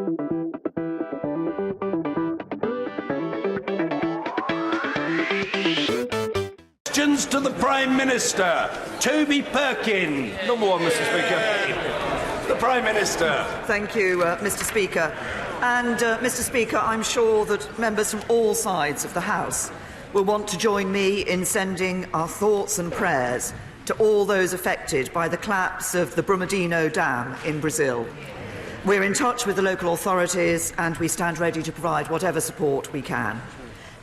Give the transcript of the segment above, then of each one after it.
Questions to the Prime Minister. Toby Perkin. Number one, Mr. Speaker. The Prime Minister. Thank you, Mr. Speaker. And, Mr. Speaker, I'm sure that members from all sides of the House will want to join me in sending our thoughts and prayers to all those affected by the collapse of the Brumadinho Dam in Brazil. We're in touch with the local authorities and we stand ready to provide whatever support we can.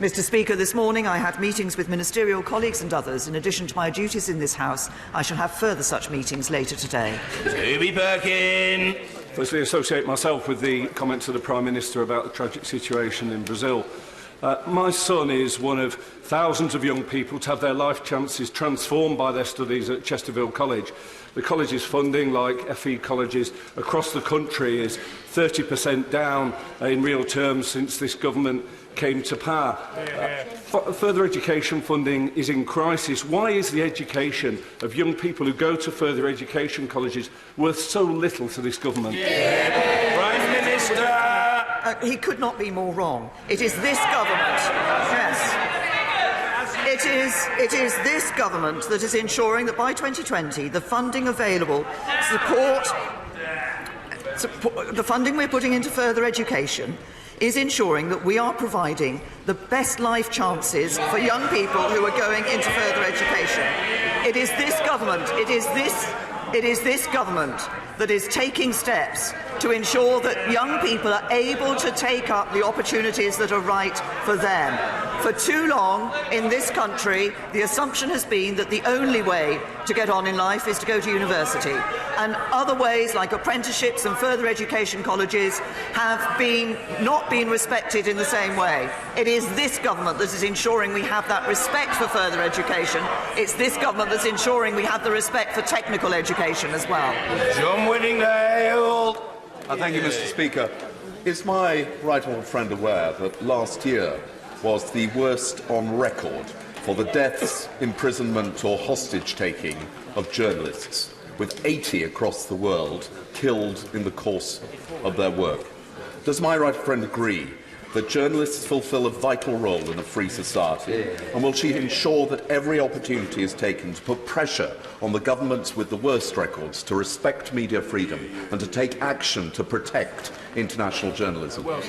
Mr. Speaker, this morning I had meetings with ministerial colleagues and others. In addition to my duties in this House, I shall have further such meetings later today. Toby Perkin. Firstly, associate myself with the comments of the Prime Minister about the tragic situation in Brazil. My son is one of thousands of young people to have their life chances transformed by their studies at Chesterfield College. The college's funding, like FE colleges across the country, is 30% down in real terms since this government came to power. Further education funding is in crisis. Why is the education of young people who go to further education colleges worth so little to this government? Prime Minister. He could not be more wrong. It is this government, yes, it is this government that is ensuring that by 2020 the funding available support the funding we're putting into further education is ensuring that we are providing the best life chances for young people who are going into further education. It is this government, it is this government that is taking steps to ensure that young people are able to take up the opportunities that are right for them. For too long in this country, the assumption has been that the only way to get on in life is to go to university, and other ways like apprenticeships and further education colleges have not been respected in the same way. It is this government that is ensuring we have that respect for further education. It's this government that's ensuring we have the respect for technical education as well. John Whittingdale. Thank you, Mr. Speaker. Is my right honourable friend aware that last year was the worst on record for the deaths, imprisonment or hostage-taking of journalists, with 80 across the world killed in the course of their work? Does my right friend agree that journalists fulfil a vital role in a free society? And will she ensure that every opportunity is taken to put pressure on the governments with the worst records to respect media freedom and to take action to protect international journalism? Well,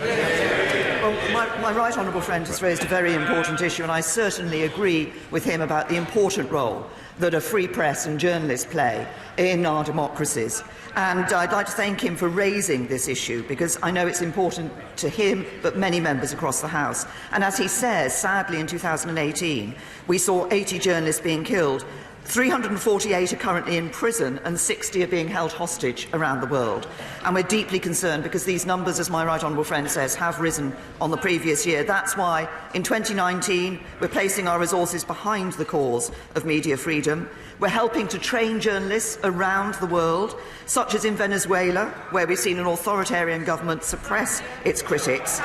my right honourable friend has raised a very important issue, and I certainly agree with him about the important role that a free press and journalists play in our democracies. And I'd like to thank him for raising this issue, because I know it's important to him, but many members across the House. And as he says, sadly in 2018, we saw 80 journalists being killed. 348 are currently in prison and 60 are being held hostage around the world. And we're deeply concerned because these numbers, as my right honourable friend says, have risen on the previous year. That's why in 2019 we're placing our resources behind the cause of media freedom. We're helping to train journalists around the world, such as in Venezuela, where we've seen an authoritarian government suppress its critics.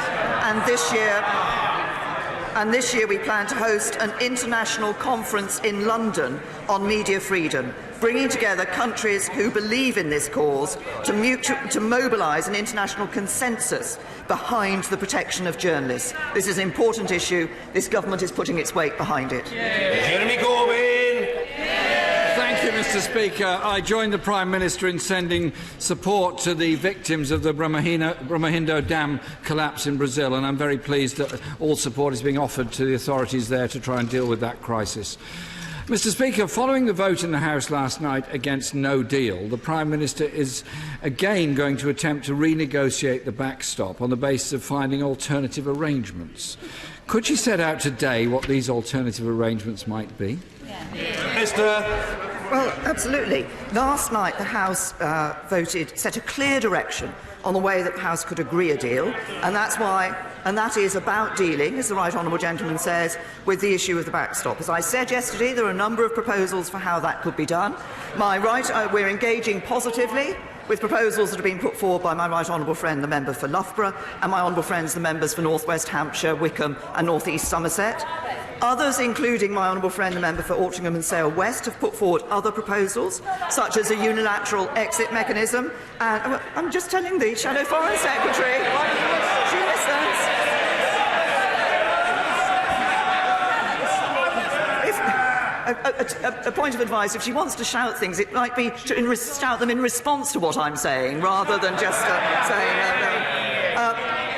And this year we plan to host an international conference in London on media freedom, bringing together countries who believe in this cause to mobilise an international consensus behind the protection of journalists. This is an important issue. This government is putting its weight behind it. Jeremy Corbyn. Thank you, Mr. Speaker. I join the Prime Minister in sending support to the victims of the Brumadinho Dam collapse in Brazil, and I'm very pleased that all support is being offered to the authorities there to try and deal with that crisis. Mr. Speaker, following the vote in the House last night against no deal, the Prime Minister is again going to attempt to renegotiate the backstop on the basis of finding alternative arrangements. Could she set out today what these alternative arrangements might be? Minister. Well, absolutely. Last night the House set a clear direction on the way that the House could agree a deal, and that is about dealing, as the right honourable gentleman says, with the issue of the backstop. As I said yesterday, there are a number of proposals for how that could be done. We're engaging positively with proposals that have been put forward by my right honourable friend, the member for Loughborough, and my honourable friends, the members for North West Hampshire, Wickham and North East Somerset. Others, including my honourable friend, the member for Altrincham and Sale West, have put forward other proposals, such as a unilateral exit mechanism. And I'm just telling the Shadow Foreign Secretary. She listens. A point of advice, if she wants to shout things, it might be to shout them in response to what I'm saying, rather than just saying...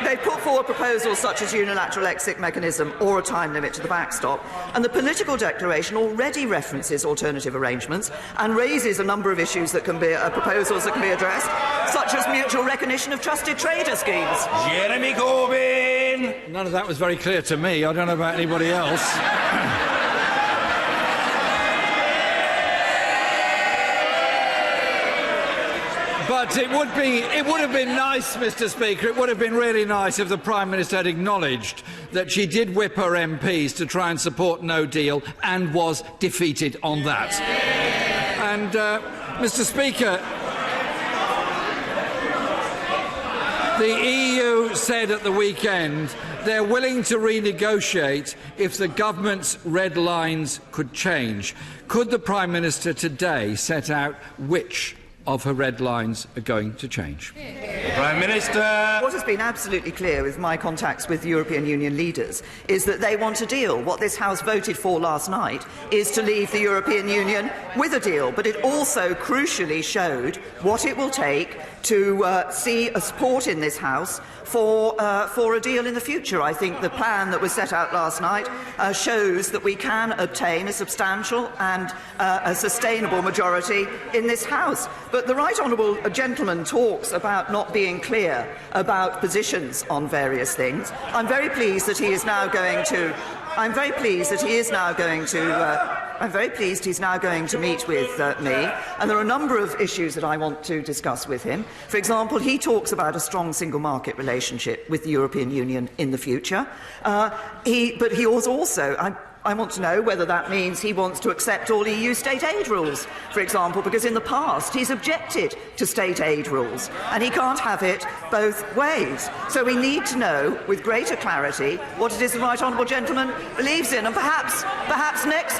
They put forward proposals such as unilateral exit mechanism or a time limit to the backstop, and the political declaration already references alternative arrangements and raises a number of issues that can be proposals that can be addressed, such as mutual recognition of trusted trader schemes. Jeremy Corbyn! None of that was very clear to me. I don't know about anybody else. But it would have been nice, Mr. Speaker, it would have been really nice if the Prime Minister had acknowledged that she did whip her MPs to try and support no deal and was defeated on that. And, Mr. Speaker, the EU said at the weekend they're willing to renegotiate if the government's red lines could change. Could the Prime Minister today set out which of her red lines are going to change? Prime Minister. What has been absolutely clear with my contacts with European Union leaders is that they want a deal. What this House voted for last night is to leave the European Union with a deal, but it also crucially showed what it will take to see a support in this House for a deal in the future. I think the plan that was set out last night shows that we can obtain a substantial and a sustainable majority in this House. But the right honourable gentleman talks about not being clear about positions on various things. I'm very pleased that he is now going to. I'm very pleased he's now going to meet with me, and there are a number of issues that I want to discuss with him. For example, he talks about a strong single market relationship with the European Union in the future. But he also I want to know whether that means he wants to accept all EU state aid rules, for example, because in the past he's objected to state aid rules, and he can't have it both ways. So we need to know with greater clarity what it is the right honourable gentleman believes in, and perhaps next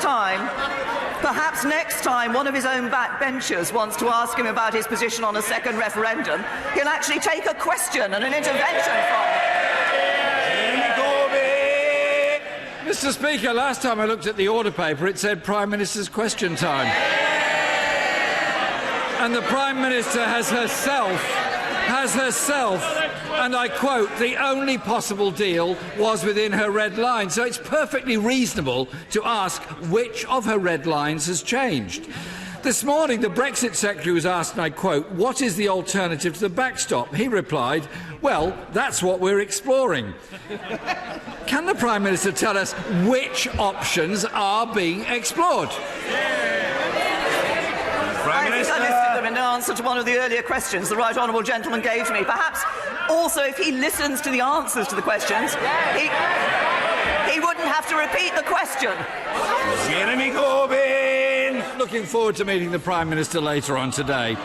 time one of his own backbenchers wants to ask him about his position on a second referendum, he'll actually take a question and an intervention from him. Mr. Speaker, last time I looked at the order paper, it said Prime Minister's question time. And the Prime Minister has herself, and I quote, the only possible deal was within her red line. So it's perfectly reasonable to ask which of her red lines has changed. This morning, the Brexit Secretary was asked, and I quote, what is the alternative to the backstop? He replied, well, that's what we're exploring. Can the Prime Minister tell us which options are being explored? I think I listed them in answer to one of the earlier questions the right honourable gentleman gave to me. Perhaps also if he listens to the answers to the questions, he wouldn't have to repeat the question. Jeremy Corbyn. Looking forward to meeting the Prime Minister later on today.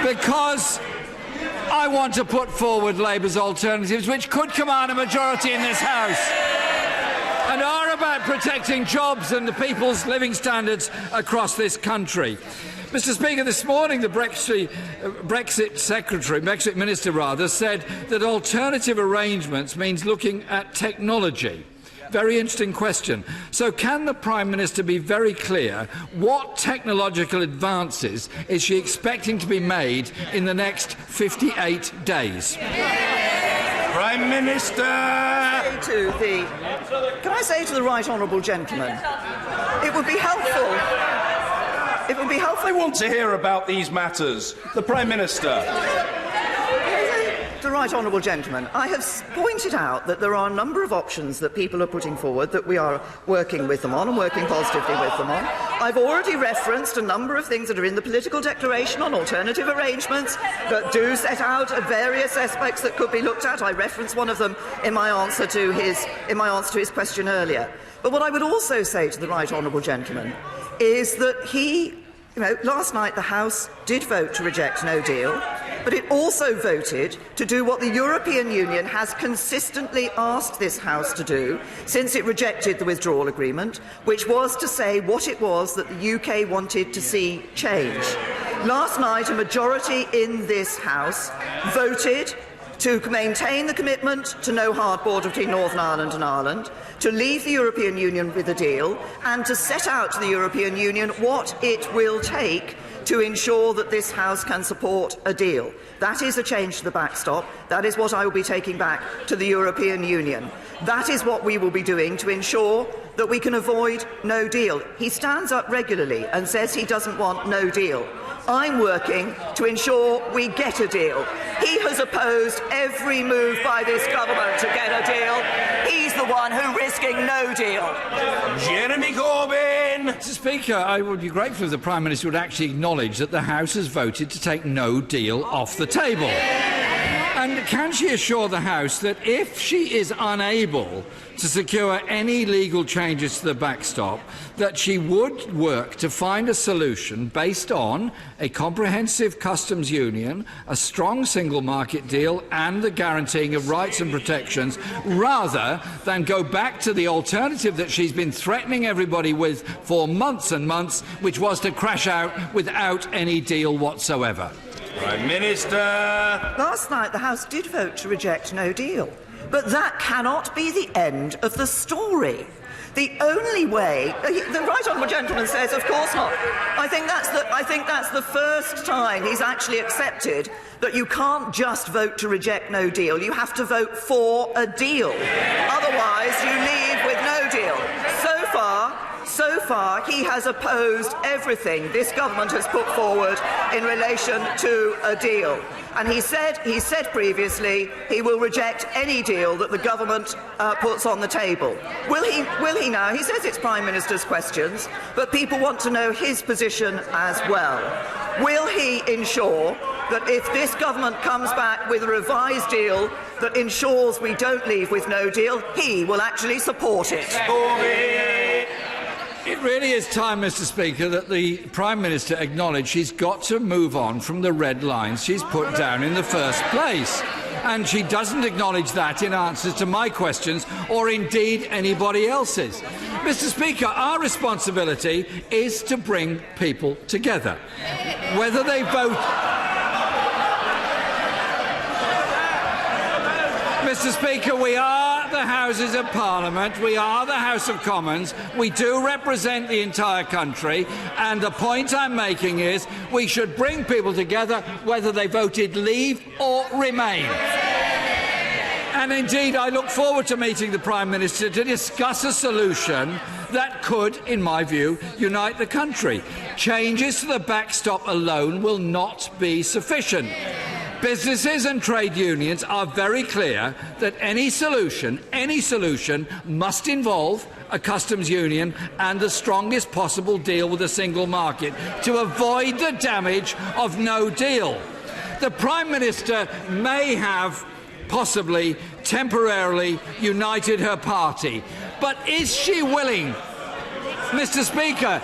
Because I want to put forward Labour's alternatives which could command a majority in this House and are about protecting jobs and the people's living standards across this country. Mr. Speaker, this morning the Brexit Minister said that alternative arrangements means looking at technology. Very interesting question. So can the Prime Minister be very clear what technological advances is she expecting to be made in the next 58 days? Prime Minister. Can I say to the right honourable gentleman, it would be helpful. I want to hear about these matters. The Prime Minister. The right honourable gentleman, I have pointed out that there are a number of options that people are putting forward that we are working with them on and working positively with them on. I've already referenced a number of things that are in the political declaration on alternative arrangements that do set out various aspects that could be looked at. I referenced one of them in my answer to his question earlier. But what I would also say to the right honourable gentleman is that last night the House did vote to reject no deal. But it also voted to do what the European Union has consistently asked this House to do since it rejected the withdrawal agreement, which was to say what it was that the UK wanted to see change. Last night, a majority in this House voted to maintain the commitment to no hard border between Northern Ireland and Ireland, to leave the European Union with a deal, and to set out to the European Union what it will take to ensure that this House can support a deal. That is a change to the backstop. That is what I will be taking back to the European Union. That is what we will be doing to ensure that we can avoid no deal. He stands up regularly and says he doesn't want no deal. I'm working to ensure we get a deal. He has opposed every move by this government to get a deal. He's the one who's risking no deal. Jeremy Corbyn! Mr. Speaker, I would be grateful if the Prime Minister would actually acknowledge that the House has voted to take no deal off the table. And can she assure the House that if she is unable to secure any legal changes to the backstop, that she would work to find a solution based on a comprehensive customs union, a strong single market deal and the guaranteeing of rights and protections, rather than go back to the alternative that she's been threatening everybody with for months and months, which was to crash out without any deal whatsoever? Prime Minister! Last night, the House did vote to reject no deal. But that cannot be the end of the story. The only way, the right honourable gentleman says, of course not. I think that's the first time he's actually accepted that you can't just vote to reject no deal. You have to vote for a deal. Otherwise, you leave with no deal. So far, he has opposed everything this government has put forward in relation to a deal. And he said previously he will reject any deal that the government puts on the table. Will he now? He says it's Prime Minister's questions, but people want to know his position as well. Will he ensure that if this government comes back with a revised deal that ensures we don't leave with no deal, he will actually support it? It really is time, Mr. Speaker, that the Prime Minister acknowledge she's got to move on from the red lines she's put down in the first place. And she doesn't acknowledge that in answers to my questions or indeed anybody else's. Mr. Speaker, our responsibility is to bring people together. Whether they vote... Mr. Speaker, we are the Houses of Parliament, we are the House of Commons, we do represent the entire country, and the point I'm making is we should bring people together whether they voted leave or remain. And indeed, I look forward to meeting the Prime Minister to discuss a solution that could, in my view, unite the country. Changes to the backstop alone will not be sufficient. Businesses and trade unions are very clear that any solution must involve a customs union and the strongest possible deal with a single market to avoid the damage of no deal. The Prime Minister may have possibly temporarily united her party, but is she willing, Mr. Speaker,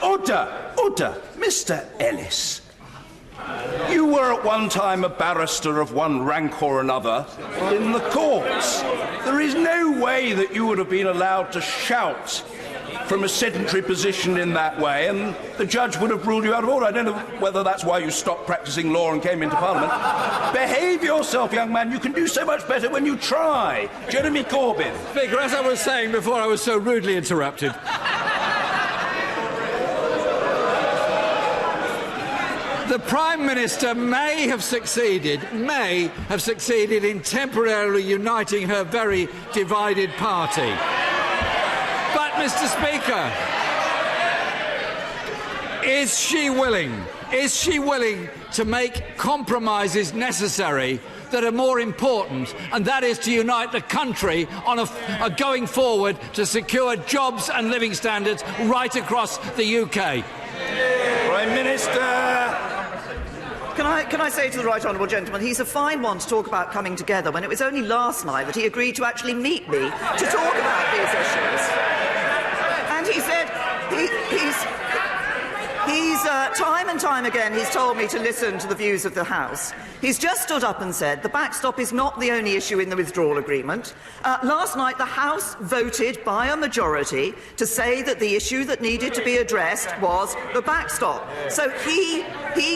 Order! Mr. Ellis. You were at one time a barrister of one rank or another in the courts. There is no way that you would have been allowed to shout from a sedentary position in that way, and the judge would have ruled you out of order. I don't know whether that's why you stopped practising law and came into Parliament. Behave yourself, young man. You can do so much better when you try. Jeremy Corbyn. Speaker, as I was saying before, I was so rudely interrupted. The Prime Minister may have succeeded in temporarily uniting her very divided party. But, Mr. Speaker, is she willing to make compromises necessary that are more important, and that is to unite the country on a going forward to secure jobs and living standards right across the UK? Prime Minister. Can I say to the right honourable gentleman, he's a fine one to talk about coming together when it was only last night that he agreed to actually meet me to talk about these issues. And he said time and time again, he's told me to listen to the views of the House. He's just stood up and said the backstop is not the only issue in the withdrawal agreement. Last night, the House voted by a majority to say that the issue that needed to be addressed was the backstop. So he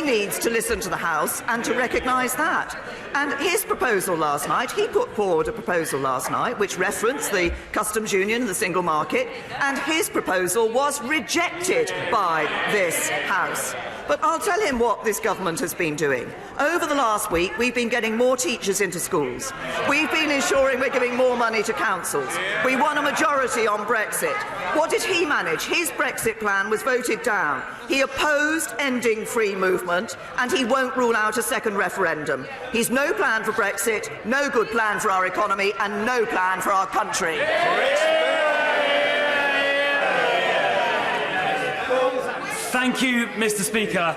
needs to listen to the House and to recognise that. And his proposal last night, he put forward a proposal last night which referenced the customs union and the single market, and his proposal was rejected by this House. But I'll tell him what this government has been doing. Over the last week, we've been getting more teachers into schools. We've been ensuring we're giving more money to councils. We won a majority on Brexit. What did he manage? His Brexit plan was voted down. He opposed ending free movement, and he won't rule out a second referendum. He's no plan for Brexit, no good plan for our economy, and no plan for our country. Thank you, Mr. Speaker.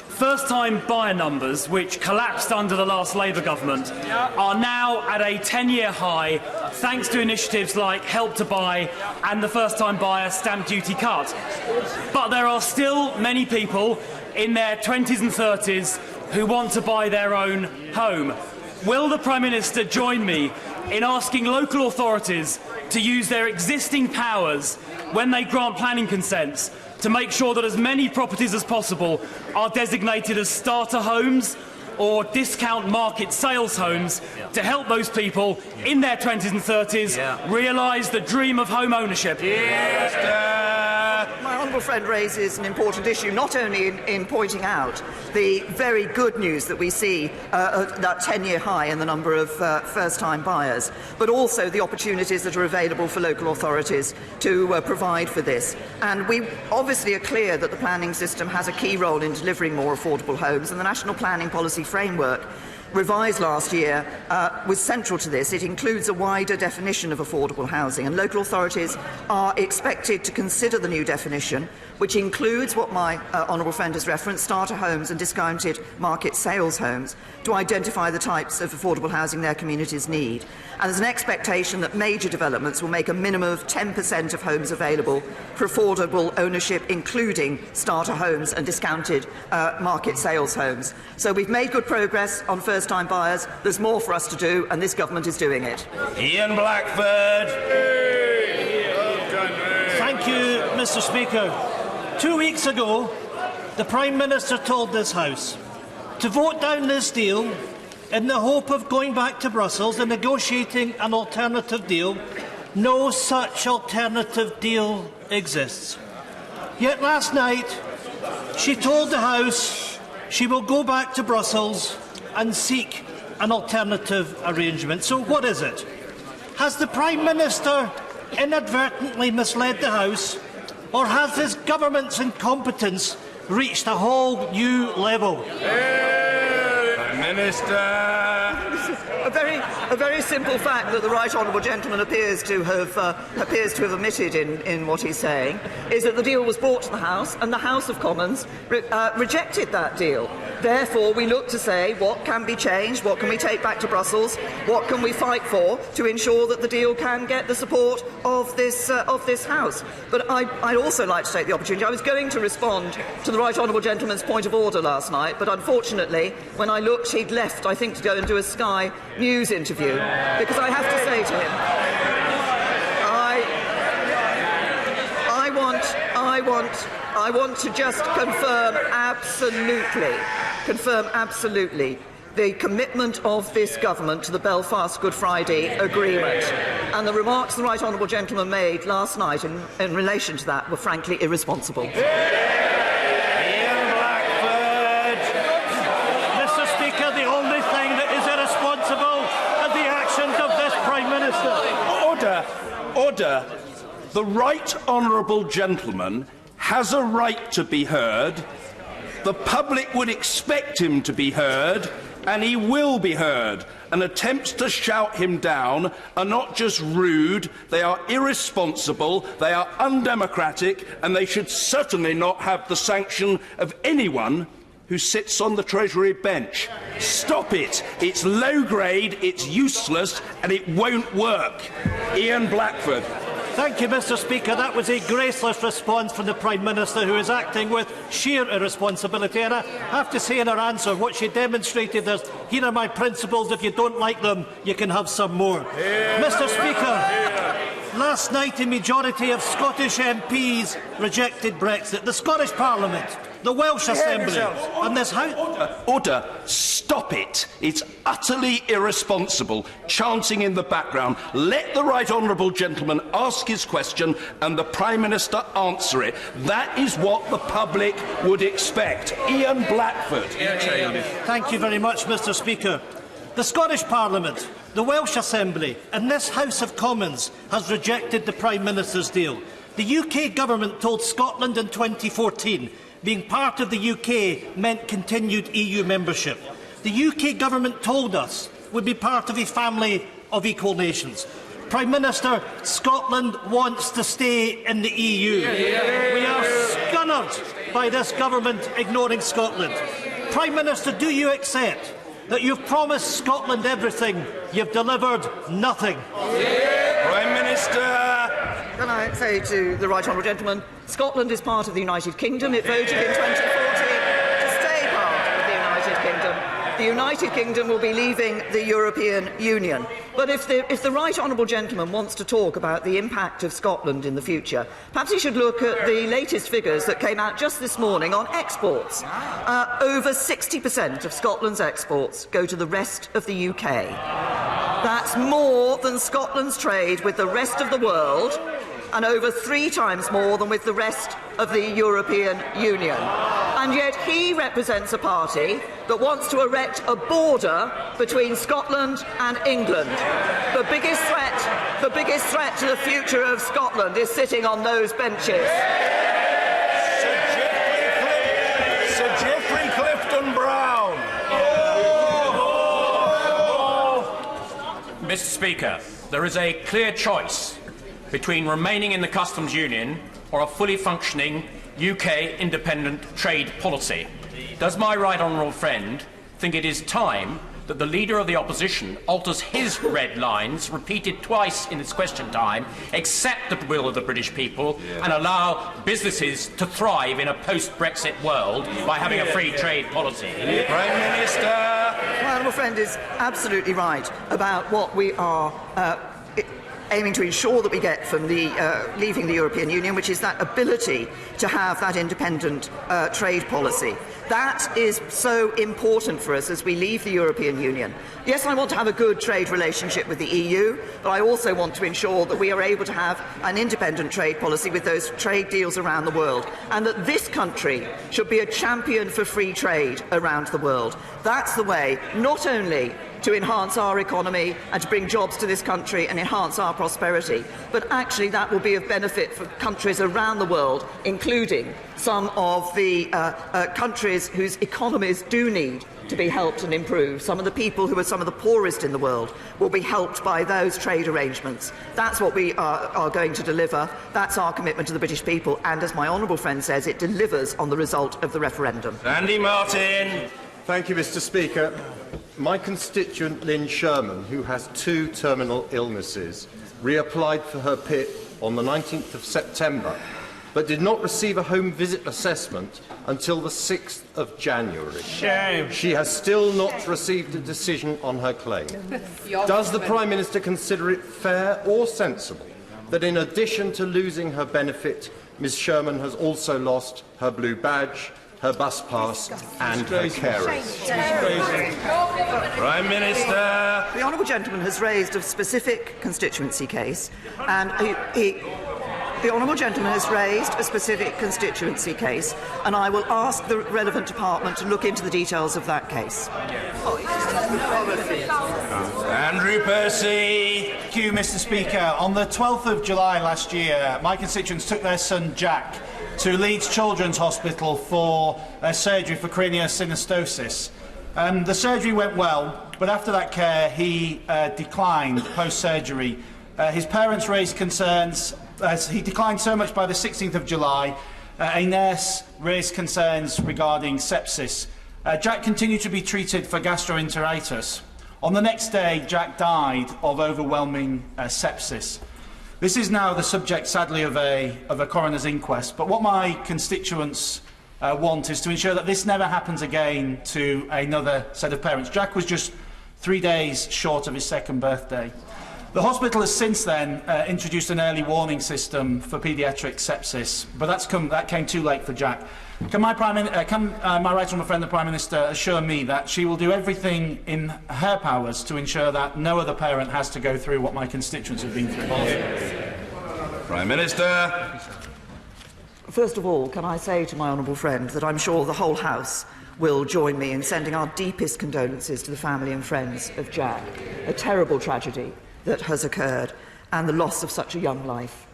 First-time buyer numbers, which collapsed under the last Labour government, are now at a 10-year high thanks to initiatives like Help to Buy and the first-time buyer stamp duty cut. But there are still many people in their 20s and 30s who want to buy their own home. Will the Prime Minister join me in asking local authorities to use their existing powers when they grant planning consents to make sure that as many properties as possible are designated as starter homes or discount market sales homes to help those people in their 20s and 30s realise the dream of home ownership? My honourable friend raises an important issue, not only in pointing out the very good news that we see that 10-year high in the number of first-time buyers, but also the opportunities that are available for local authorities to provide for this. And we obviously are clear that the planning system has a key role in delivering more affordable homes, and the National Planning Policy Framework, revised last year, was central to this. It includes a wider definition of affordable housing, and local authorities are expected to consider the new definition, which includes what my honourable friend has referenced, starter homes and discounted market sales homes, to identify the types of affordable housing their communities need. And there's an expectation that major developments will make a minimum of 10% of homes available for affordable ownership, including starter homes and discounted market sales homes. So we've made good progress on first-time buyers. There's more for us to do, and this government is doing it. Ian Blackford. Thank you, Mr. Speaker. 2 weeks ago, the Prime Minister told this House to vote down this deal in the hope of going back to Brussels and negotiating an alternative deal. No such alternative deal exists. Yet last night, she told the House she will go back to Brussels and seek an alternative arrangement. So what is it? Has the Prime Minister inadvertently misled the House, or has his government's incompetence reached a whole new level? Prime Minister. A very simple fact that the right honourable gentleman appears to have omitted in what he's saying is that the deal was brought to the House, and the House of Commons rejected that deal. Therefore, we look to say what can be changed, what can we take back to Brussels, what can we fight for to ensure that the deal can get the support of this House. But I'd also like to take the opportunity. I was going to respond to the right honourable gentleman's point of order last night, but unfortunately, when I looked, he'd left, I think, to go and do a Sky News interview, because I have to say to him, I want to just confirm absolutely the commitment of this government to the Belfast Good Friday Agreement. And the remarks the right honourable gentleman made last night in relation to that were frankly irresponsible. Mr. Speaker, the only thing that is irresponsible are the actions of this Prime Minister. Order. The right honourable gentleman has a right to be heard. The public would expect him to be heard, and he will be heard. And attempts to shout him down are not just rude, they are irresponsible, they are undemocratic, and they should certainly not have the sanction of anyone who sits on the Treasury bench. Stop it. It's low grade, it's useless, and it won't work. Ian Blackford. Thank you, Mr. Speaker. That was a graceless response from the Prime Minister, who is acting with sheer irresponsibility. And I have to say in her answer, what she demonstrated is, here are my principles. If you don't like them, you can have some more. Mr. Speaker, last night a majority of Scottish MPs rejected Brexit. The Scottish Parliament, the Welsh Assembly, and this House... Order. Stop it. It's utterly irresponsible, chanting in the background. Let the right honourable gentleman ask his question and the Prime Minister answer it. That is what the public would expect. Ian Blackford. Thank you very much, Mr. Speaker. The Scottish Parliament, the Welsh Assembly and this House of Commons has rejected the Prime Minister's deal. The UK Government told Scotland in 2014 being part of the UK meant continued EU membership. The UK Government told us we'd be part of a family of equal nations. Prime Minister, Scotland wants to stay in the EU. We are scunnered by this Government ignoring Scotland. Prime Minister, do you accept that you've promised Scotland everything, you've delivered nothing? Prime Minister. Can I say to the right honourable gentleman, Scotland is part of the United Kingdom. It voted in 2014 to stay part of the United Kingdom. The United Kingdom will be leaving the European Union. But if the right honourable gentleman wants to talk about the impact of Scotland in the future, perhaps he should look at the latest figures that came out just this morning on exports. Over 60% of Scotland's exports go to the rest of the UK. That's more than Scotland's trade with the rest of the world, and over 3 times more than with the rest of the European Union. And yet he represents a party that wants to erect a border between Scotland and England. The biggest threat to the future of Scotland is sitting on those benches. Sir Geoffrey Clifton Brown. Mr. Speaker, there is a clear choice between remaining in the customs union or a fully functioning UK independent trade policy. Does my right honourable friend think it is time that the Leader of the Opposition alters his red lines, repeated twice in its question time, accept the will of the British people and allow businesses to thrive in a post-Brexit world by having a free trade policy? Prime Minister. My honourable friend is absolutely right about what we are aiming to ensure that we get from the leaving the European Union, which is that ability to have that independent trade policy. That is so important for us as we leave the European Union. Yes, I want to have a good trade relationship with the EU, but I also want to ensure that we are able to have an independent trade policy with those trade deals around the world, and that this country should be a champion for free trade around the world. That's the way, not only to enhance our economy and to bring jobs to this country and enhance our prosperity, but actually that will be of benefit for countries around the world, including some of the countries whose economies do need to be helped and improved. Some of the people who are some of the poorest in the world will be helped by those trade arrangements. That's what we are going to deliver. That's our commitment to the British people, and as my honourable friend says, it delivers on the result of the referendum. Andy Martin. Thank you, Mr. Speaker. My constituent Lynn Sherman, who has 2 terminal illnesses, reapplied for her PIP on the 19th of September, but did not receive a home visit assessment until the 6th of January. Shame. She has still not received a decision on her claim. Does the Prime Minister consider it fair or sensible that in addition to losing her benefit, Ms Sherman has also lost her blue badge, her bus pass and her carers? Prime Minister. The honourable gentleman has raised a specific constituency case, and the honourable gentleman has raised a specific constituency case, and I will ask the relevant department to look into the details of that case. Andrew Percy. Thank you, Mr. Speaker. On the 12th of July last year, my constituents took their son Jack to Leeds Children's Hospital for surgery for craniosynostosis. The surgery went well, but after that care he declined post-surgery. His parents raised concerns. He declined so much by the 16th of July, a nurse raised concerns regarding sepsis. Jack continued to be treated for gastroenteritis. On the next day, Jack died of overwhelming sepsis. This is now the subject, sadly, of a coroner's inquest, but what my constituents want is to ensure that this never happens again to another set of parents. Jack was just 3 days short of his second birthday. The hospital has since then introduced an early warning system for paediatric sepsis, but that came too late for Jack. Can my right honourable friend, the Prime Minister, assure me that she will do everything in her powers to ensure that no other parent has to go through what my constituents have been through? Prime Minister. First of all, can I say to my honourable friend that I'm sure the whole House will join me in sending our deepest condolences to the family and friends of Jack, a terrible tragedy that has occurred, and the loss of such a young life.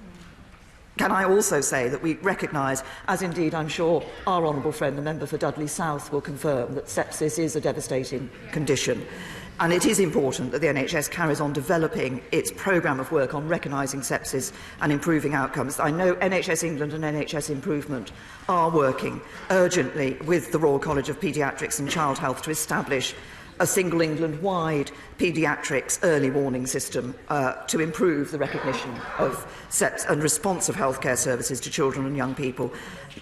Can I also say that we recognise, as indeed I'm sure our honourable friend, the member for Dudley South, will confirm, that sepsis is a devastating condition. And it is important that the NHS carries on developing its programme of work on recognising sepsis and improving outcomes. I know NHS England and NHS Improvement are working urgently with the Royal College of Paediatrics and Child Health to establish a single England-wide paediatrics early warning system to improve the recognition of sepsis and response of healthcare services to children and young people.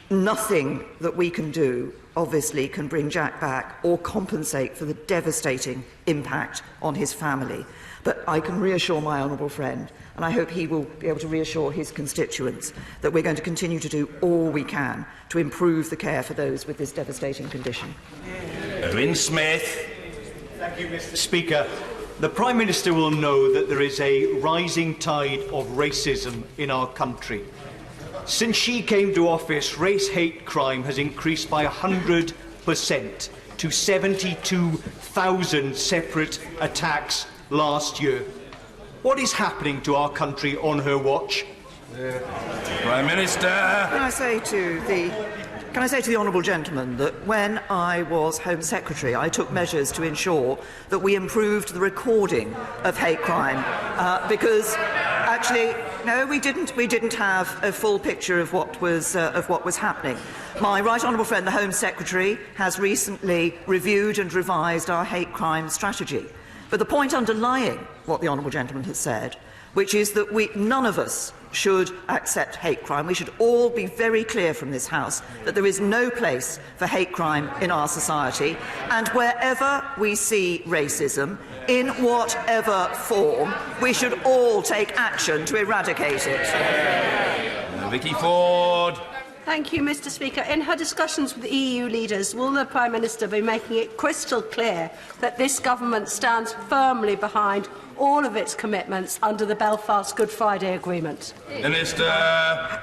Nothing that we can do, obviously, can bring Jack back or compensate for the devastating impact on his family. But I can reassure my honourable friend, and I hope he will be able to reassure his constituents, that we're going to continue to do all we can to improve the care for those with this devastating condition. Owen Smith. Thank you, Mr. Speaker. The Prime Minister will know that there is a rising tide of racism in our country. Since she came to office, race-hate crime has increased by 100% to 72,000 separate attacks last year. What is happening to our country on her watch? Prime Minister. Can I say to the honourable gentleman that when I was Home Secretary, I took measures to ensure that we improved the recording of hate crime, because actually, no, we didn't have a full picture of what was happening. My right honourable friend, the Home Secretary, has recently reviewed and revised our hate crime strategy. But the point underlying what the honourable gentleman has said, which is that none of us should accept hate crime. We should all be very clear from this House that there is no place for hate crime in our society, and wherever we see racism, in whatever form, we should all take action to eradicate it. Vicky Ford. Thank you, Mr. Speaker. In her discussions with EU leaders, will the Prime Minister be making it crystal clear that this government stands firmly behind all of its commitments under the Belfast Good Friday Agreement? Minister.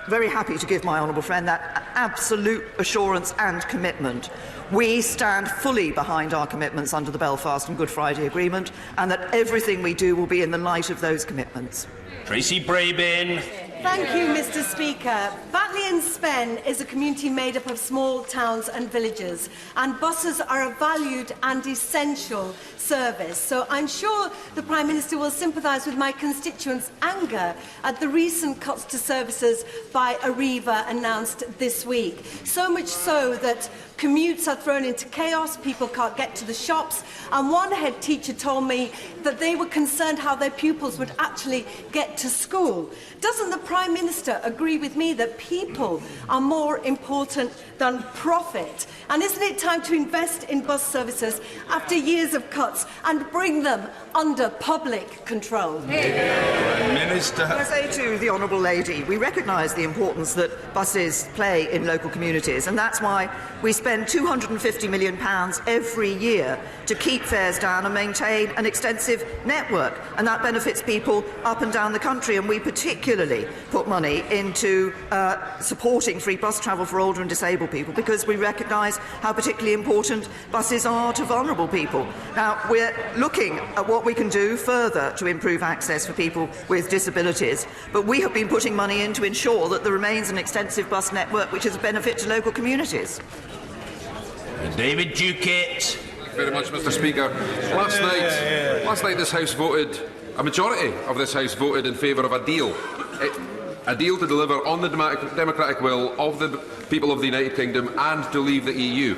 Very happy to give my honourable friend that absolute assurance and commitment. We stand fully behind our commitments under the Belfast and Good Friday Agreement, and that everything we do will be in the light of those commitments. Tracy Brabin. Thank you, Mr. Speaker. Batley and Spen is a community made up of small towns and villages, and buses are a valued and essential service. So I'm sure the Prime Minister will sympathise with my constituents' anger at the recent cuts to services by Arriva announced this week. So much so that commutes are thrown into chaos, people can't get to the shops, and one head teacher told me that they were concerned how their pupils would actually get to school. Doesn't the Prime Minister agree with me that people are more important than profit? And isn't it time to invest in bus services after years of cuts and bring them under public control? Minister. I say to the honourable lady, we recognise the importance that buses play in local communities, and that's why we spend £250 million every year to keep fares down and maintain an extensive network, and that benefits people up and down the country. And we particularly put money into supporting free bus travel for older and disabled people, because we recognise how particularly important buses are to vulnerable people. Now, we're looking at what we can do further to improve access for people with disabilities, but we have been putting money in to ensure that there remains an extensive bus network which is a benefit to local communities. David Duquette. Thank you very much, Mr. Speaker. Last night this House voted, a majority of this House voted in favour of a deal to deliver on the democratic will of the people of the United Kingdom and to leave the EU.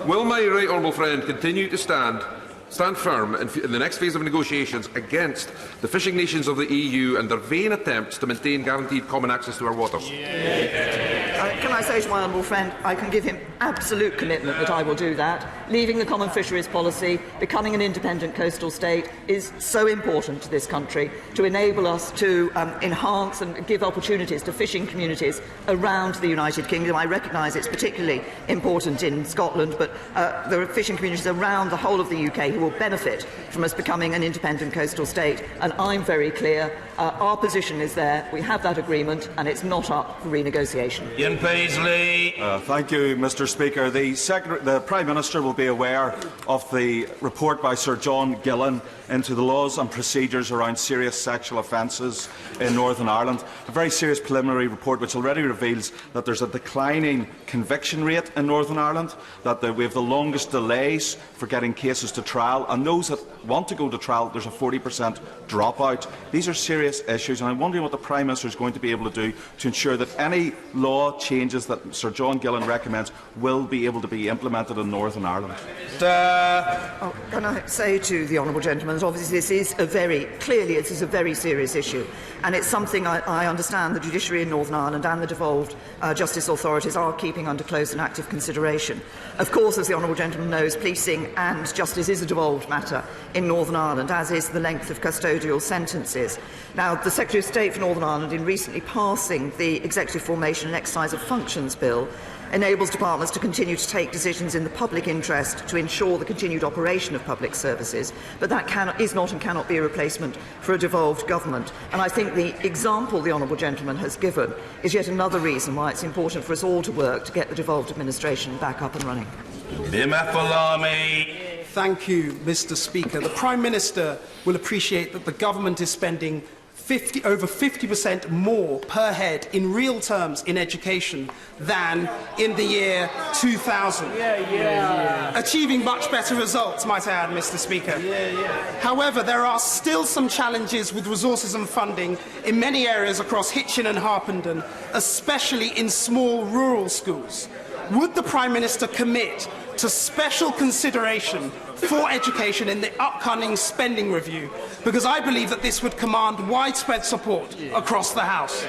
Will my right honourable friend continue to stand stand firm in the next phase of negotiations against the fishing nations of the EU and their vain attempts to maintain guaranteed common access to our waters? Can I say to my honourable friend, I can give him absolute commitment that I will do that. Leaving the common fisheries policy, becoming an independent coastal state is so important to this country to enable us to enhance and give opportunities to fishing communities around the United Kingdom. I recognise it's particularly important in Scotland, but there are fishing communities around the whole of the UK who will benefit from us becoming an independent coastal state. And I'm very clear, our position is there, we have that agreement, and it's not up for renegotiation. Ian Paisley. Thank you, Mr. Speaker. The Prime Minister will be aware of the report by Sir John Gillan into the laws and procedures around serious sexual offences in Northern Ireland. A very serious preliminary report which already reveals that there's a declining conviction rate in Northern Ireland, that we have the longest delays for getting cases to trial, and those that want to go to trial, there's a 40% dropout. These are serious issues, and I'm wondering what the Prime Minister is going to be able to do to ensure that any law changes that Sir John Gillan recommends will be able to be implemented in Northern Ireland. Can I say to the honourable gentleman that obviously this is a very serious issue, and it's something I understand the judiciary in Northern Ireland and the devolved justice authorities are keeping under close and active consideration. Of course, as the honourable gentleman knows, policing and justice is a devolved matter in Northern Ireland, as is the length of custodial sentences. Now, the Secretary of State for Northern Ireland, in recently passing the Executive Formation and Exercise of Functions Bill, enables departments to continue to take decisions in the public interest to ensure the continued operation of public services, but that is not and cannot be a replacement for a devolved government. And I think the example the honourable gentleman has given is yet another reason why it's important for us all to work to get the devolved administration back up and running. Thank you, Mr. Speaker. The Prime Minister will appreciate that the government is spending over 50% more per head in real terms in education than in the year 2000. Achieving much better results, might I add, Mr. Speaker. However, there are still some challenges with resources and funding in many areas across Hitchin and Harpenden, especially in small rural schools. Would the Prime Minister commit to special consideration for education in the upcoming spending review, because I believe that this would command widespread support across the House.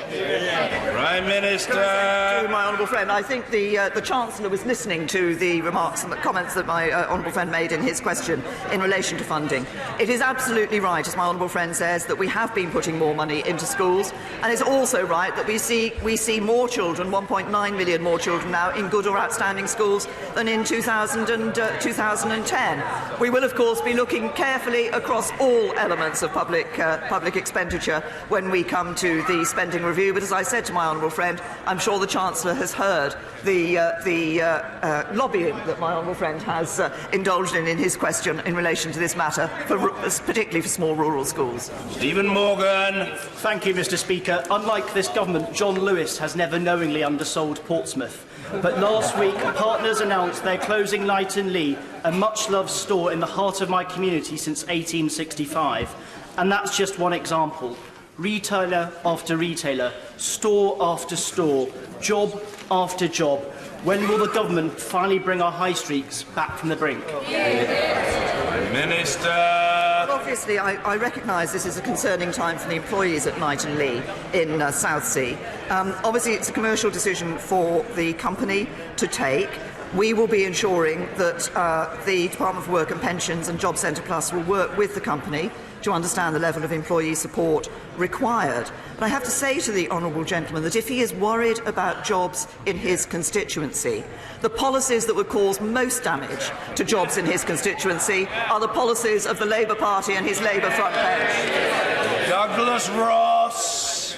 Prime Minister. To my honourable friend, I think the Chancellor was listening to the remarks and the comments that my honourable friend made in his question in relation to funding. It is absolutely right, as my honourable friend says, that we have been putting more money into schools, and it's also right that we see more children, 1.9 million more children now, in good or outstanding schools than in 2010. We will, of course, be looking carefully across all elements of public expenditure when we come to the spending review. But as I said to my honourable friend, I'm sure the Chancellor has heard the lobbying that my honourable friend has indulged in his question in relation to this matter, particularly for small rural schools. Stephen Morgan. Thank you, Mr. Speaker. Unlike this government, John Lewis has never knowingly undersold Portsmouth. But last week, partners announced they're closing Knighton Lee, a much-loved store in the heart of my community since 1865. And that's just one example. Retailer after retailer, store after store, job after job. When will the government finally bring our high streets back from the brink? Minister. Well, obviously, I recognise this is a concerning time for the employees at Knighton Lee in Southsea. Obviously, it's a commercial decision for the company to take. We will be ensuring that the Department for Work and Pensions and Job Centre Plus will work with the company to understand the level of employee support required. But I have to say to the honourable gentleman that if he is worried about jobs in his constituency, the policies that would cause most damage to jobs in his constituency are the policies of the Labour Party and his Labour front bench. Douglas Ross.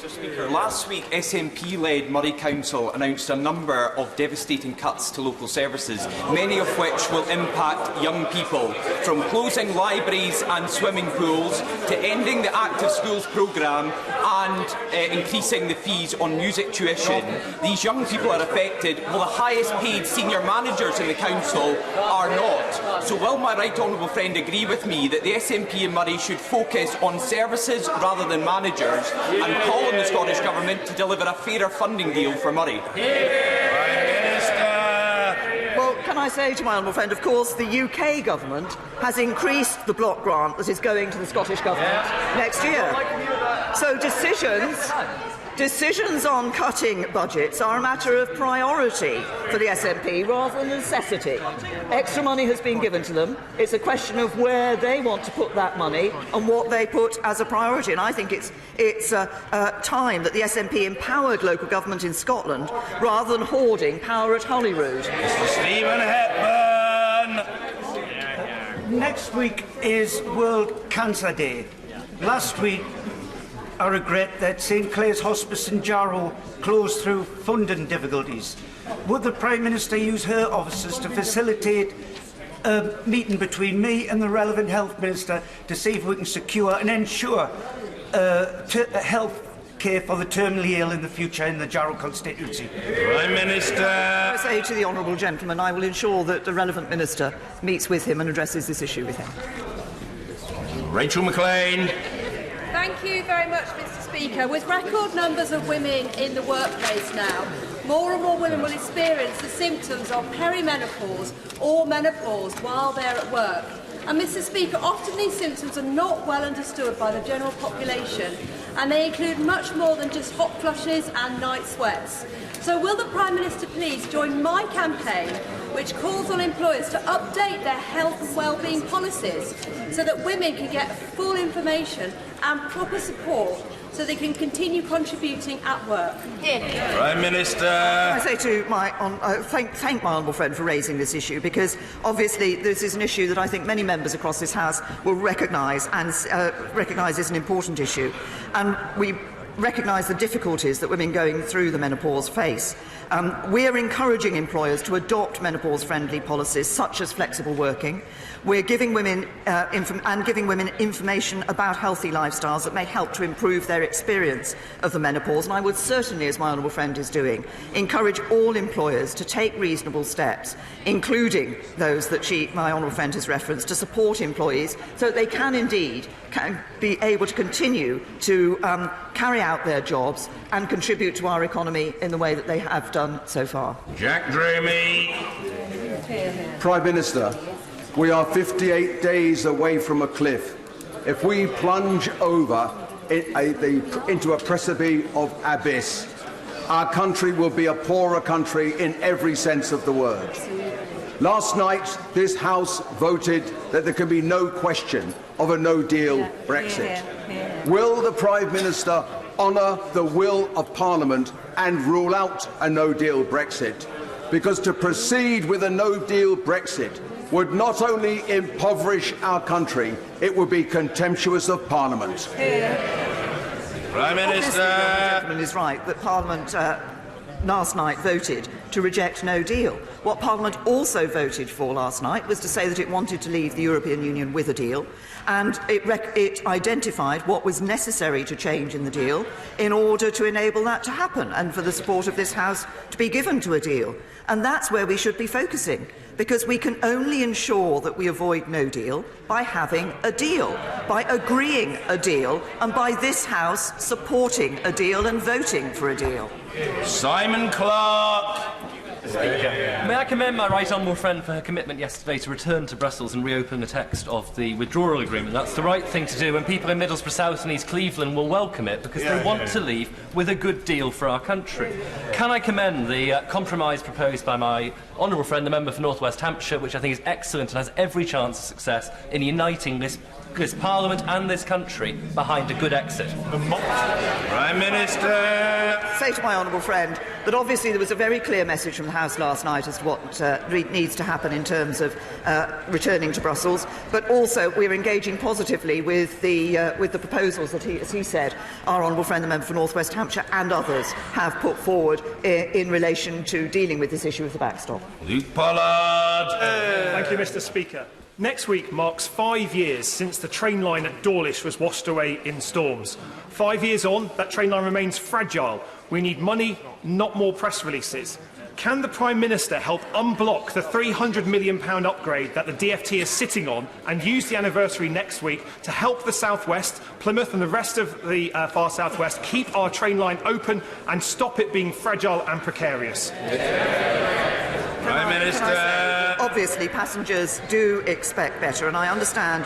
Mr. Speaker, last week SNP-led Murray Council announced a number of devastating cuts to local services, many of which will impact young people, from closing libraries and swimming pools to ending the Active Schools programme and increasing the fees on music tuition. These young people are affected, while the highest paid senior managers in the council are not. So will my right honourable friend agree with me that the SNP in Murray should focus on services rather than managers and call on the Scottish Government to deliver a fairer funding deal for Murray? Well, can I say to my honourable friend, of course, the UK government has increased the block grant that is going to the Scottish government next year. So decisions on cutting budgets are a matter of priority for the SNP rather than necessity. Extra money has been given to them. It's a question of where they want to put that money and what they put as a priority. And I think it's time that the SNP empowered local government in Scotland rather than hoarding power at Holyrood. Mr. Stephen Hepburn. Next week is World Cancer Day. Last week, I regret that St Clair's Hospice in Jarrow closed through funding difficulties. Would the Prime Minister use her offices to facilitate a meeting between me and the relevant Health Minister to see if we can secure and ensure health care for the terminally ill in the future in the Jarrow constituency? Prime Minister. I say to the honourable gentleman, I will ensure that the relevant minister meets with him and addresses this issue with him. Rachel McLean. Thank you very much, Mr. Speaker. With record numbers of women in the workplace now, more and more women will experience the symptoms of perimenopause or menopause while they're at work. And, Mr. Speaker, often these symptoms are not well understood by the general population, and they include much more than just hot flushes and night sweats. So will the Prime Minister please join my campaign, which calls on employers to update their health and wellbeing policies so that women can get full information and proper support so they can continue contributing at work? Prime Minister. I say to thank my honourable friend for raising this issue, because obviously this is an issue that I think many members across this House will recognise as an important issue, and we recognise the difficulties that women going through the menopause face. We are encouraging employers to adopt menopause-friendly policies such as flexible working. We're giving women information about healthy lifestyles that may help to improve their experience of the menopause. And I would certainly, as my honourable friend is doing, encourage all employers to take reasonable steps, including those that my honourable friend has referenced, to support employees so that they can indeed be able to continue to carry out their jobs and contribute to our economy in the way that they have done so far. Jack Dromey. Prime Minister, we are 58 days away from a cliff. If we plunge over into a precipice of abyss, our country will be a poorer country in every sense of the word. Last night, this House voted that there can be no question of a no-deal Brexit. Will the Prime Minister honour the will of Parliament and rule out a no-deal Brexit? Because to proceed with a no-deal Brexit would not only impoverish our country, it would be contemptuous of Parliament. Prime Minister. The gentleman is right that Parliament last night voted to reject no deal. What Parliament also voted for last night was to say that it wanted to leave the European Union with a deal, and it identified what was necessary to change in the deal in order to enable that to happen and for the support of this House to be given to a deal. And that's where we should be focusing, because we can only ensure that we avoid no deal by having a deal, by agreeing a deal, and by this House supporting a deal and voting for a deal. Simon Clarke. May I commend my right honourable friend for her commitment yesterday to return to Brussels and reopen the text of the withdrawal agreement. That's the right thing to do, and people in Middlesbrough South and East Cleveland will welcome it because they want to leave with a good deal for our country. Can I commend the compromise proposed by my honourable friend, the member for North West Hampshire, which I think is excellent and has every chance of success in uniting this Parliament and this country behind a good exit? Prime Minister. Say to my honourable friend that obviously there was a very clear message from the House last night as to what needs to happen in terms of returning to Brussels, but also we're engaging positively with the proposals that, as he said, our honourable friend, the member for North West Hampshire, and others have put forward in relation to dealing with this issue of the backstop. Luke Pollard. Thank you, Mr. Speaker. Next week marks 5 years since the train line at Dawlish was washed away in storms. 5 years on, that train line remains fragile. We need money, not more press releases. Can the Prime Minister help unblock the £300 million upgrade that the DfT is sitting on and use the anniversary next week to help the South West, Plymouth and the rest of the far South West keep our train line open and stop it being fragile and precarious? Prime Minister. obviously passengers do expect better, and I understand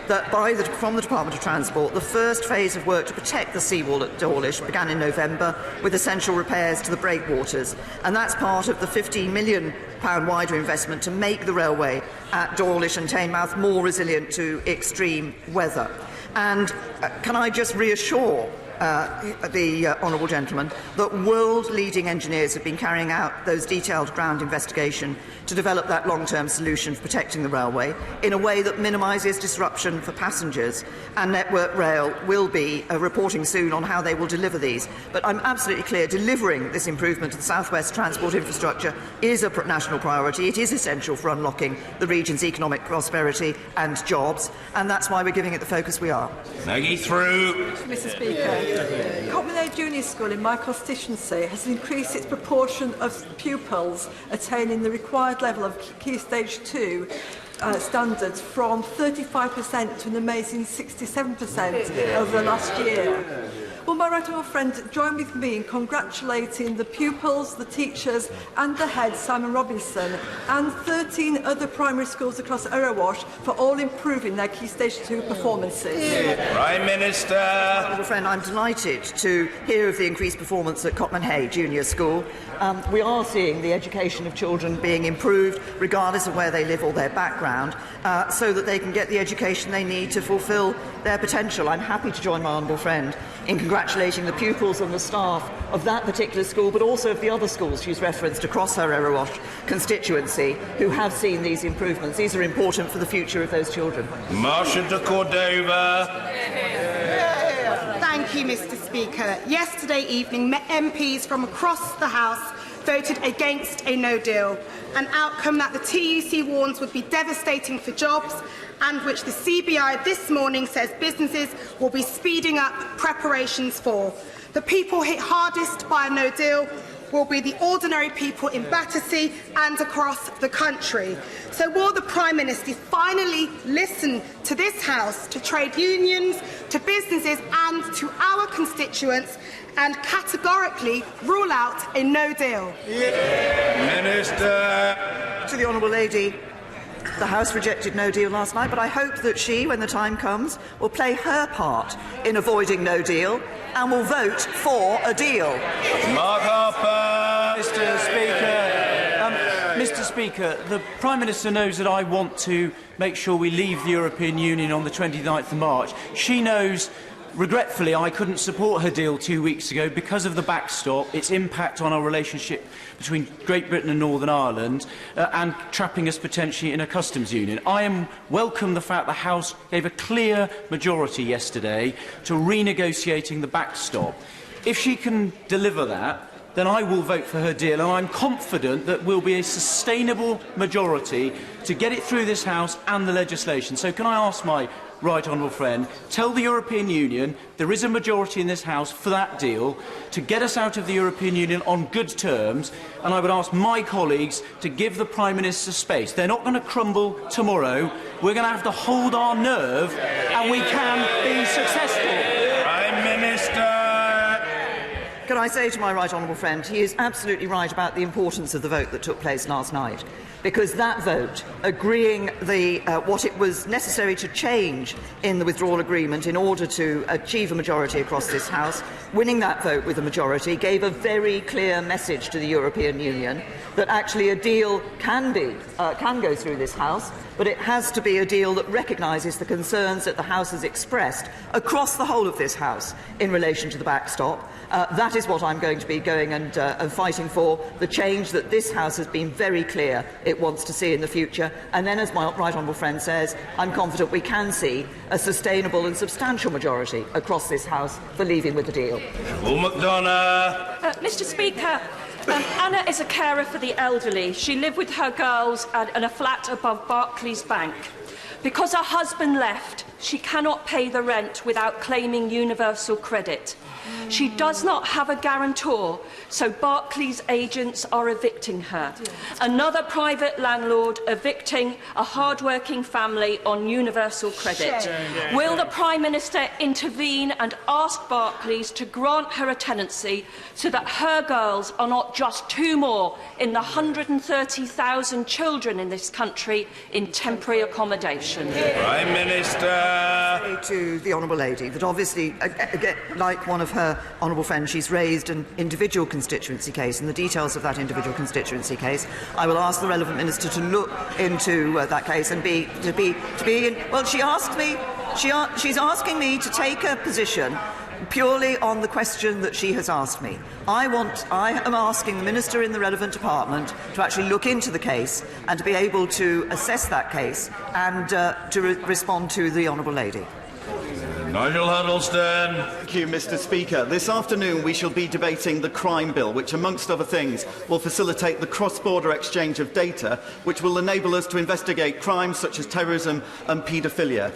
that from the Department of Transport, the first phase of work to protect the seawall at Dawlish began in November with essential repairs to the breakwaters, and that's part of the £15 million wider investment to make the railway at Dawlish and Teignmouth more resilient to extreme weather. And can I just reassure the honourable gentleman that world-leading engineers have been carrying out those detailed ground investigation to develop that long-term solution for protecting the railway in a way that minimises disruption for passengers, and Network Rail will be reporting soon on how they will deliver these. But I'm absolutely clear delivering this improvement to the South West transport infrastructure is a national priority. It is essential for unlocking the region's economic prosperity and jobs, and that's why we're giving it the focus we are. Maggie through. Mr. Speaker, Copmanhede Junior School in my constituency has increased its proportion of pupils attaining the required level of Key Stage 2 standards from 35% to an amazing 67% over the last year. Will my right honourable friend join with me in congratulating the pupils, the teachers and the head, Simon Robinson, and 13 other primary schools across Erewash for all improving their Key Stage 2 performances? Prime Minister. Honourable friend, I'm delighted to hear of the increased performance at Copmanhede Junior School. We are seeing the education of children being improved regardless of where they live or their background, so that they can get the education they need to fulfil their potential. I'm happy to join my honourable friend in congratulating the pupils and the staff of that particular school, but also of the other schools she's referenced across her Erewash constituency who have seen these improvements. These are important for the future of those children. Marshal de Cordova. Thank you, Mr. Speaker. Yesterday evening, MPs from across the House voted against a no deal, an outcome that the TUC warns would be devastating for jobs and which the CBI this morning says businesses will be speeding up preparations for. The people hit hardest by a no deal will be the ordinary people in Battersea and across the country. So will the Prime Minister finally listen to this House, to trade unions, to businesses and to our constituents, and categorically rule out a no deal? Minister. To the honourable lady, the House rejected no deal last night, but I hope that she, when the time comes, will play her part in avoiding no deal and will vote for a deal. Mark Harper. Mr. Speaker, the Prime Minister knows that I want to make sure we leave the European Union on the 29th of March. She knows, regretfully, I couldn't support her deal 2 weeks ago because of the backstop, its impact on our relationship between Great Britain and Northern Ireland, and trapping us potentially in a customs union. I welcome the fact the House gave a clear majority yesterday to renegotiating the backstop. If she can deliver that, then I will vote for her deal, and I'm confident that will be a sustainable majority to get it through this House and the legislation. So can I ask my right honourable friend, tell the European Union there is a majority in this House for that deal to get us out of the European Union on good terms, and I would ask my colleagues to give the Prime Minister space. They're not going to crumble tomorrow. We're going to have to hold our nerve, and we can be successful. Prime Minister. Can I say to my right honourable friend, he is absolutely right about the importance of the vote that took place last night, because that vote, agreeing what it was necessary to change in the withdrawal agreement in order to achieve a majority across this House, winning that vote with a majority gave a very clear message to the European Union that actually a deal can go through this House, but it has to be a deal that recognises the concerns that the House has expressed across the whole of this House in relation to the backstop. That is what I'm going to be going and fighting for, the change that this House has been very clear it wants to see in the future. And then, as my right honourable friend says, I'm confident we can see a sustainable and substantial majority across this House for leaving with the deal. McDonough. Mr. Speaker, Anna is a carer for the elderly. She lived with her girls in a flat above Barclays Bank. Because her husband left, she cannot pay the rent without claiming universal credit. She does not have a guarantor, so Barclays agents are evicting her. Another private landlord evicting a hard-working family on universal credit. Will the Prime Minister intervene and ask Barclays to grant her a tenancy so that her girls are not just two more in the 130,000 children in this country in temporary accommodation? Prime Minister. To the Honourable Lady that obviously, again, like one of her honourable friends, she's raised an individual constituency case, and the details of that individual constituency case, I will ask the relevant minister to look into that case and well, she asked me, she's asking me to take a position purely on the question that she has asked me. I am asking the Minister in the relevant department to actually look into the case and to be able to assess that case and to respond to the Honourable Lady. Nigel Huddleston. Thank you, Mr. Speaker. This afternoon we shall be debating the Crime Bill, which, amongst other things, will facilitate the cross-border exchange of data, which will enable us to investigate crimes such as terrorism and paedophilia.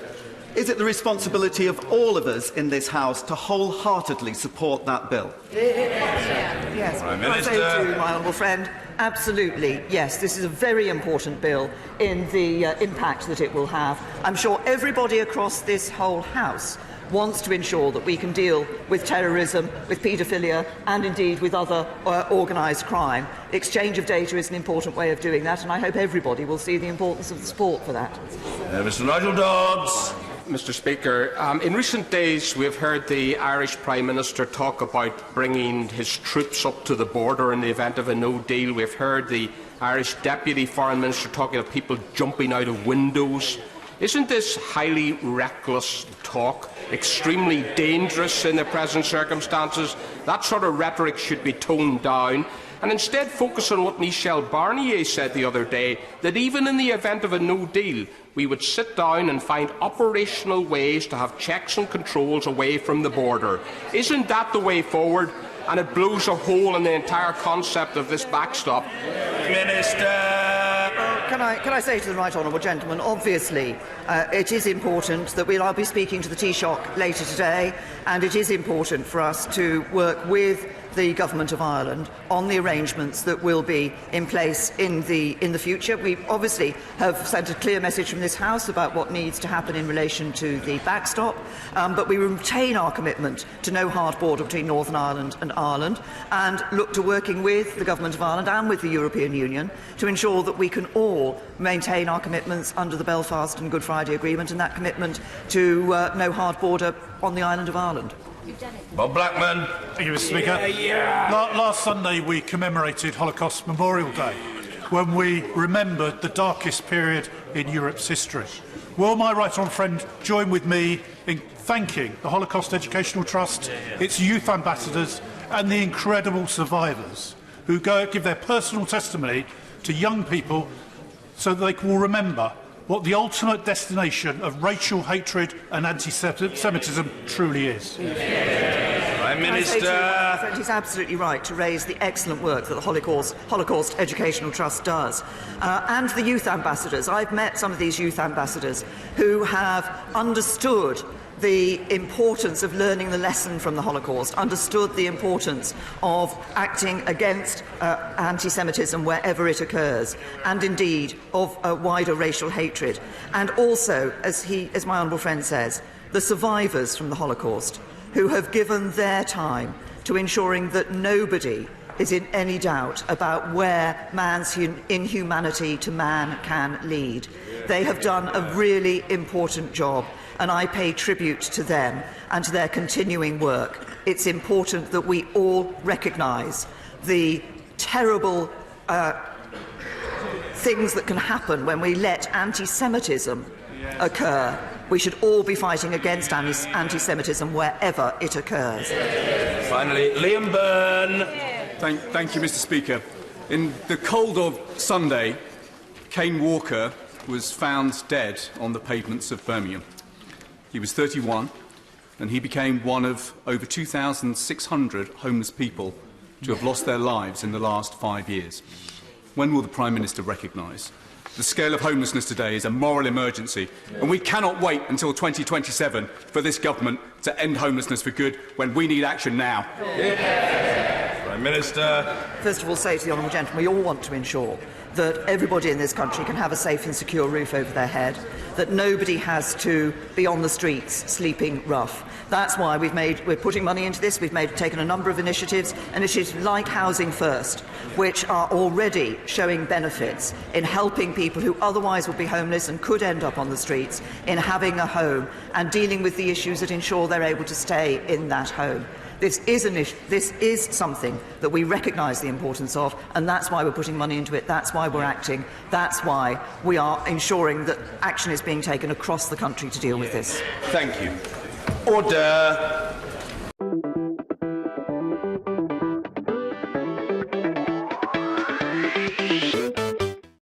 Is it the responsibility of all of us in this House to wholeheartedly support that bill? Yes. Prime Can I say Minister. to my honourable friend, absolutely, yes, this is a very important bill in the impact that it will have. I'm sure everybody across this whole House wants to ensure that we can deal with terrorism, with paedophilia and indeed with other organised crime. Exchange of data is an important way of doing that, and I hope everybody will see the importance of the support for that. Mr. Nigel Dodds. Mr. Speaker, in recent days we've heard the Irish Prime Minister talk about bringing his troops up to the border in the event of a no deal. We've heard the Irish Deputy Foreign Minister talking of people jumping out of windows. Isn't this highly reckless talk, extremely dangerous in the present circumstances? That sort of rhetoric should be toned down, and instead focus on what Michel Barnier said the other day, that even in the event of a no deal, we would sit down and find operational ways to have checks and controls away from the border. Isn't that the way forward? And it blows a hole in the entire concept of this backstop. Minister. Can I say to the right honourable gentleman, obviously it is important that I'll be speaking to the Taoiseach later today, and it is important for us to work with the Government of Ireland on the arrangements that will be in place in the future. We obviously have sent a clear message from this House about what needs to happen in relation to the backstop, but we retain our commitment to no hard border between Northern Ireland and Ireland, and look to working with the Government of Ireland and with the European Union to ensure that we can all maintain our commitments under the Belfast and Good Friday Agreement, and that commitment to no hard border on the island of Ireland. Bob Blackman. Thank you, Mr. Speaker. Last Sunday we commemorated Holocaust Memorial Day, when we remembered the darkest period in Europe's history. Will my right honourable friend join with me in thanking the Holocaust Educational Trust, its youth ambassadors and the incredible survivors who give their personal testimony to young people so that they will remember what the ultimate destination of racial hatred and anti-Semitism truly is. Prime Minister. He's absolutely right to raise the excellent work that the Holocaust Educational Trust does. And the youth ambassadors. I've met some of these youth ambassadors who have understood the importance of learning the lesson from the Holocaust, understood the importance of acting against anti-Semitism wherever it occurs, and indeed of wider racial hatred. And also, as my honourable friend says, the survivors from the Holocaust, who have given their time to ensuring that nobody is in any doubt about where man's inhumanity to man can lead. They have done a really important job, and I pay tribute to them and to their continuing work. It's important that we all recognise the terrible things that can happen when we let anti-Semitism occur. We should all be fighting against anti-Semitism wherever it occurs. Finally, Liam Byrne. Thank you, Mr. Speaker. In the cold of Sunday, Kane Walker was found dead on the pavements of Birmingham. He was 31, and he became one of over 2,600 homeless people to have lost their lives in the last 5 years. When will the Prime Minister recognise The scale of homelessness today is a moral emergency, and we cannot wait until 2027 for this government to end homelessness for good when we need action now. Prime Minister. First of all, say to the honourable gentleman, we all want to ensure that everybody in this country can have a safe and secure roof over their head, that nobody has to be on the streets sleeping rough. That's why we're putting money into this. We've taken a number of initiatives like Housing First, which are already showing benefits in helping people who otherwise would be homeless and could end up on the streets in having a home and dealing with the issues that ensure they're able to stay in that home. This is something that we recognise the importance of, and that's why we're putting money into it, that's why we're acting, that's why we are ensuring that action is being taken across the country to deal with this. Thank you. Order.